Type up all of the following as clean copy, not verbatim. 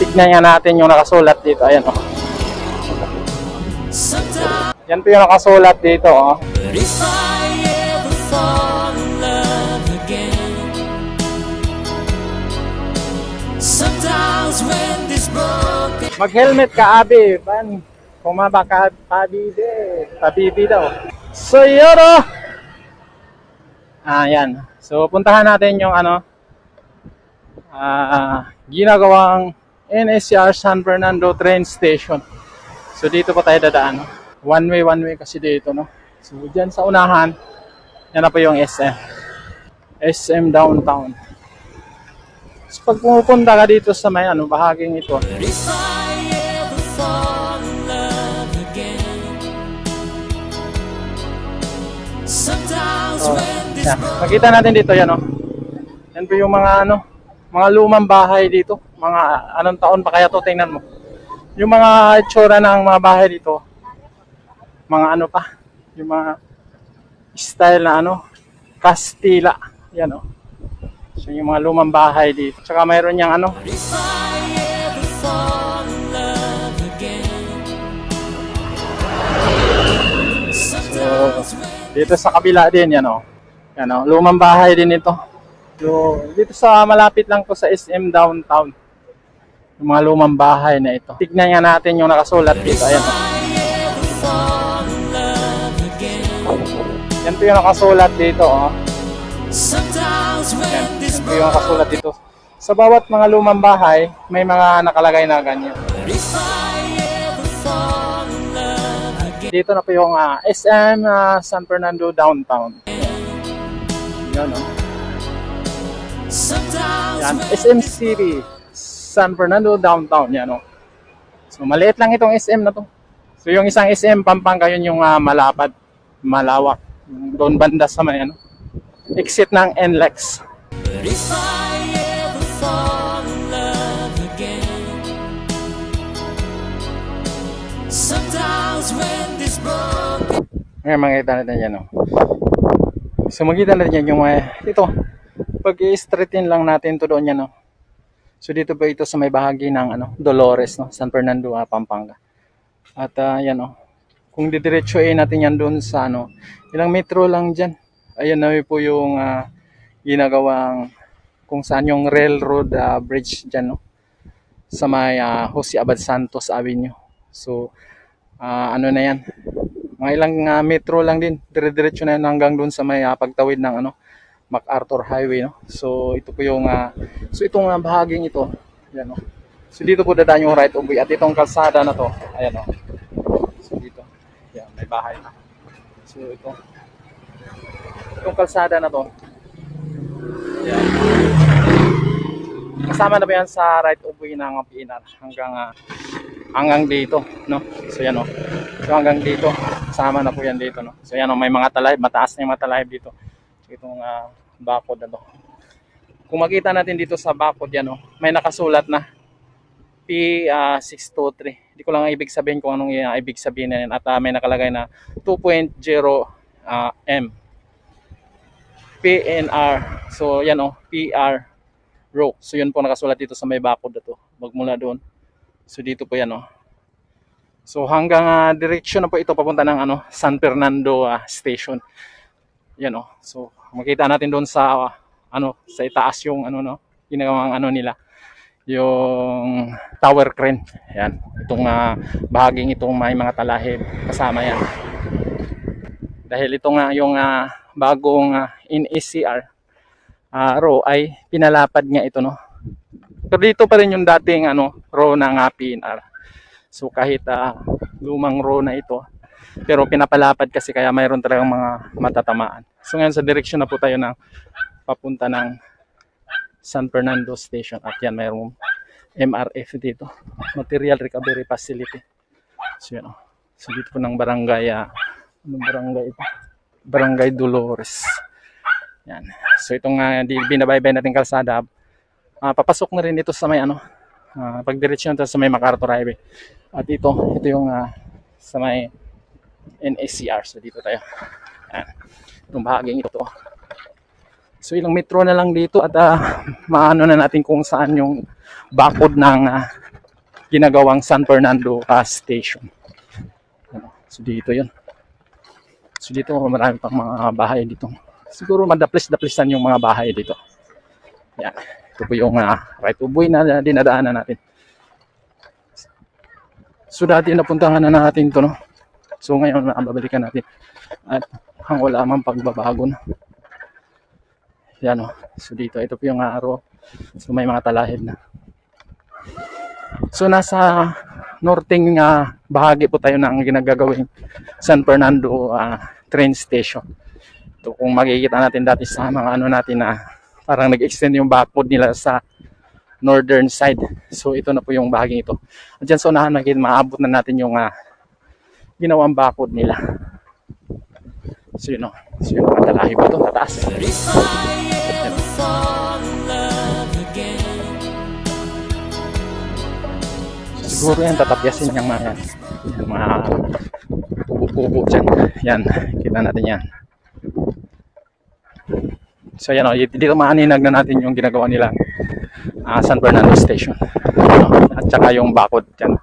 Tignan nga natin yung nakasulat dito. Ayan o. Yan po yung nakasulat dito o. Mag-helmet ka, Abi. Kumaba ka, Pabibi daw. So, yun o. Yan. So, puntahan natin yung ginagawang NSCR San Fernando train station. So, dito pa tayo dadaan. One way kasi dito, no? So, dyan sa unahan, yan na po yung SM. SM Downtown. So, pag pumupunta ka dito sa may bahaging ito, yan. Makita natin dito yan, yan po yung mga mga lumang bahay dito. Mga anong taon pa kaya to, tingnan mo. Yung mga itsura ng mga bahay dito, mga pa, yung mga style na Kastila. Yan So yung mga lumang bahay dito. Tsaka mayroon yang So dito sa kabila din yan Yan lumang bahay din ito. So dito sa malapit lang to sa SM Downtown. Yung mga lumang bahay na ito. Tignan nga natin yung nakasulat dito. Ayan Yan po yung nakasulat dito Yan po yung nakasulat dito. Sa bawat mga lumang bahay, may mga nakalagay na ganyan. Dito na po yung SM San Fernando Downtown. Yan Yan, SM City San Fernando Downtown. Yan So maliit lang itong SM na to. So yung isang SM Pampanga, yun yung malapad, malawak. Doon banda sa may exit ng NLEX. Ngayon makikita natin yan So makikita natin yan yung ito. Pag i-straighten lang natin to doon yan So dito po ito sa may bahagi ng Dolores San Fernando, Pampanga. At yan kung didiretsuin natin yan doon sa ilang metro lang dyan. Ayan na po yung ginagawang kung saan yung railroad bridge dyan sa may Jose Abad Santos Avenue. So na yan, mga ilang metro lang din, dire-diretso na yan hanggang doon sa may pagtawid ng MacArthur Highway So ito po yung so itong bahaging ito yan So dito po dadaan yung right of way at itong kalsada na to ayan So dito yan may bahay na. So itong kalsada na to yan kasama na ba yan sa right of way ng PNR hanggang dito So yan So hanggang dito kasama na po yan dito So yan may mga talahib, mataas na yung mga talahib dito. So itong bakod na to. Kung makita natin dito sa bakod yan may nakasulat na P623. Hindi ko lang ibig sabihin kung anong ibig sabihin na yan. At may nakalagay na 2.0 M PNR. So yan PR row. So yun po nakasulat dito sa may bakod na to. Magmula doon. So dito po yan So hanggang direksyon na po ito papunta ng San Fernando Station. Yan So makita natin doon sa sa itaas yung ginagawang nila yung tower crane. Yan itong bahaging itong may mga talahib kasama yan. Dahil ito nga yung bagong NSCR row ay pinalapad nga ito Pero dito pa rin yung dating row ng PNR. So kahit lumang row na ito, pero pinapalapad kasi kaya mayroon talagang mga matatamaan. So ngayon sa direksyon na po tayo ng papunta ng San Fernando Station. At yan mayroong MRF dito, Material Recovery Facility. So yan So dito po ng barangay, anong barangay ito? Barangay Dolores. Yan. So itong binabaybay natin kalsada, papasok na rin ito sa may pagdiretsyon sa may MacArthur Highway. At ito yung sa may NSCR. So dito tayo. Yan. Itong bahaging ito. So ilang metro na lang dito at maano na natin kung saan yung bakod ng ginagawang San Fernando Station. So dito yun. So dito marami pang mga bahay dito. Siguro madaplis-daplisan yung mga bahay dito. Yan. Ito po yung right of way na dinadaanan natin. So dati napuntahan na natin ito, no? So ngayon babalikan natin. At ang wala mang pagbabago na. Yan, o. So dito, ito po yung araw. So may mga talahib na. So nasa northeng bahagi po tayo ng ginagagawing San Fernando train station. Ito kung makikita natin dati sa mga ano natin na parang nag-extend yung bakod nila sa northern side. So ito na po yung bahaging ito. At dyan sa unahan maabot na natin yung ginawang bakod nila. So yun, o. So yun, matalahib po ito, tataas. Siguro yan, tatapyasin yung mga kubo-kubo dyan. Yan, kita natin yan. So yan, o, dito maaninag na natin yung ginagawa nila San Fernando Station. At saka yung bakod dyan.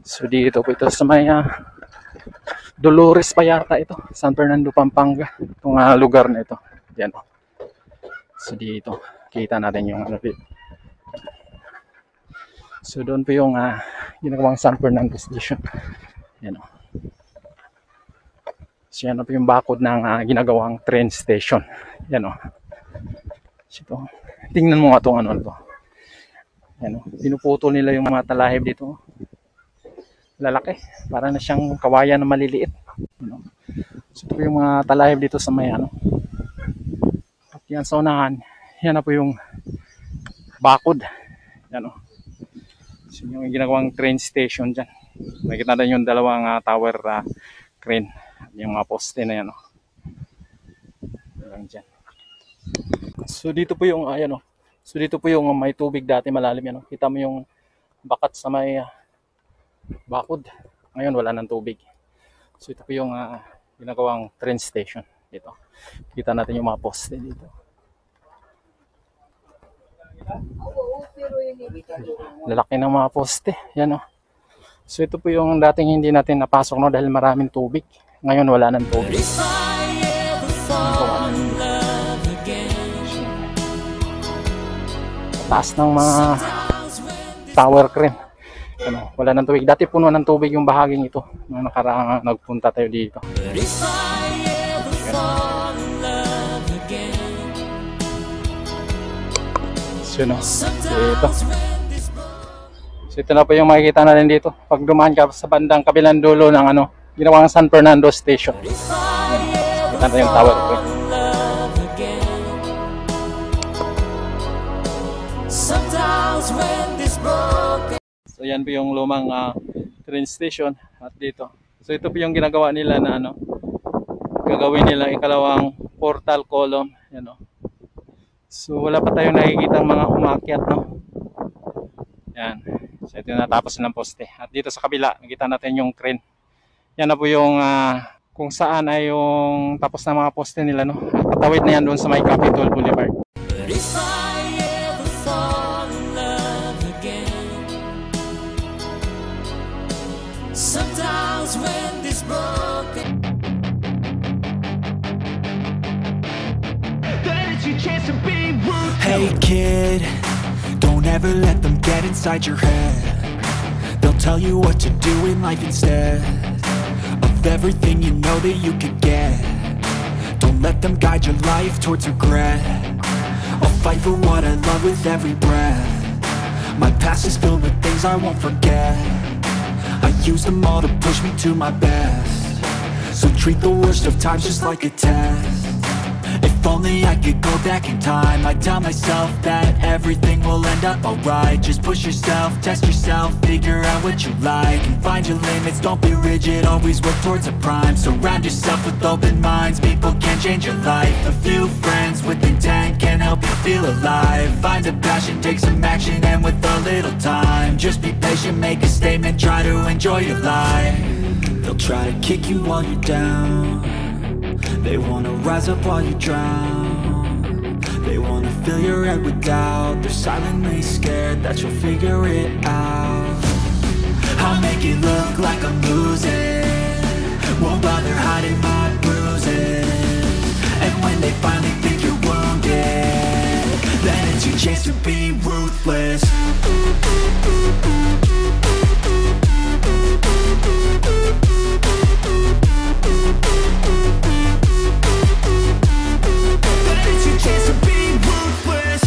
So dito po ito sa may Dolores pa yata ito, San Fernando, Pampanga. Itong lugar na ito. Yan, o. So dito, kita natin yung ano dito. So doon po yung ginagawang San Fernando Station. Yan, o. So yan po yung bakod ng ginagawang train station. Yan, o. So ito, tingnan mo nga itong ano ito. Yan, o. Pinuputol nila yung mga talahib dito. Lalaki, para na siyang kawayan na maliliit. Yan, o. So ito po yung mga talahib dito sa may ano. At yan sa unahan, yan na po yung bakod. Yan, o. So yung ginagawang train station dyan. Nakikita natin yung dalawang tower crane. Yung mga poste na yan, o. Yan dyan. So dito po yung ayan, o. So dito po yung may tubig dati malalim yan, o. Kita mo yung bakat sa may bakod. Ngayon wala ng tubig. So ito po yung ginagawang train station dito. Kita natin yung mga poste dito. Lalaki ng mga poste. Yan, o. So ito po yung dating hindi natin napasok, no, dahil maraming tubig. Ngayon wala ng tubig. Taas ng mga tower crane. Ano, wala ng tubig. Dati puno ng tubig yung bahaging ito. Nung nakaraang nagpunta tayo dito. So, no, ito. So ito na po yung makikita natin dito. Pag dumaan ka sa bandang kabilang dulo ng ano, ginawang San Fernando Station. Kita na yung tower ko. So yan po yung lumang train station at dito. So ito po yung ginagawa nila na ano, gagawin nila ikalawang portal column. Yan, o. So wala pa tayong nakikita mga umakyat, no. Yan. So ito yung natapos ng poste. At dito sa kabila, nakita natin yung crane. Yan na po yung kung saan ay yung tapos na mga poste nila, no. At patawid na yan doon sa may Capitol Boulevard. Sometimes when this broken, hey kid, don't ever let them get inside your head. They'll tell you what to do in life instead of everything you know that you could get. Don't let them guide your life towards regret. I'll fight for what I love with every breath. My past is filled with things I won't forget. I use them all to push me to my best. So treat the worst of times just like a test. If only I could go back in time, I'd tell myself that everything will end up alright. Just push yourself, test yourself, figure out what you like, and find your limits, don't be rigid, always work towards a prime. Surround yourself with open minds, people can change your life. A few friends with intent can help you feel alive. Find a passion, take some action, and with a little time, just be patient, make a statement, try to enjoy your life. They'll try to kick you while you're down. They wanna rise up while you drown. They wanna fill your head with doubt. They're silently scared that you'll figure it out. I'll make it look like I'm losing, won't bother hiding my bruises. And when they finally think you're wounded, then it's your chance to be ruthless. Then it's your chance to be ruthless.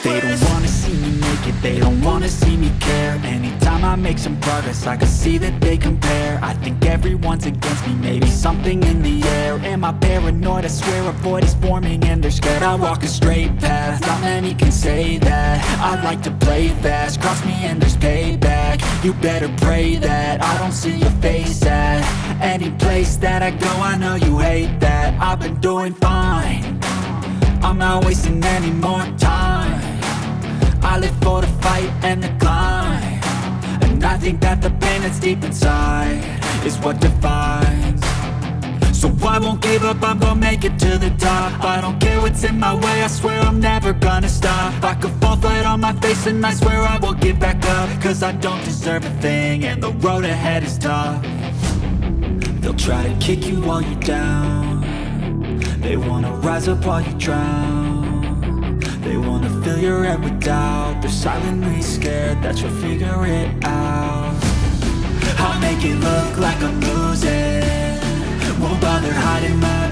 They don't wanna see me make it, they don't wanna see me care. Anytime I make some progress, I can see that they compare. I think everyone's against me, maybe something in the air. Am I paranoid? I swear a void is forming and they're scared. I walk a straight path, not many can say that. I like to play fast, cross me and there's payback. You better pray that I don't see your face at any place that I go. I know you hate that. I've been doing fine, I'm not wasting any more time. I live for the fight and the climb, and I think that the pain that's deep inside is what defines. So I won't give up, I'm gonna make it to the top. I don't care what's in my way, I swear I'm never gonna stop. I could fall flat on my face and I swear I will get back up, cause I don't deserve a thing and the road ahead is tough. They'll try to kick you while you're down. They wanna rise up while you drown. They wanna fill your head with doubt. They're silently scared that you'll figure it out. I'll make it look like I'm losing, won't bother hiding my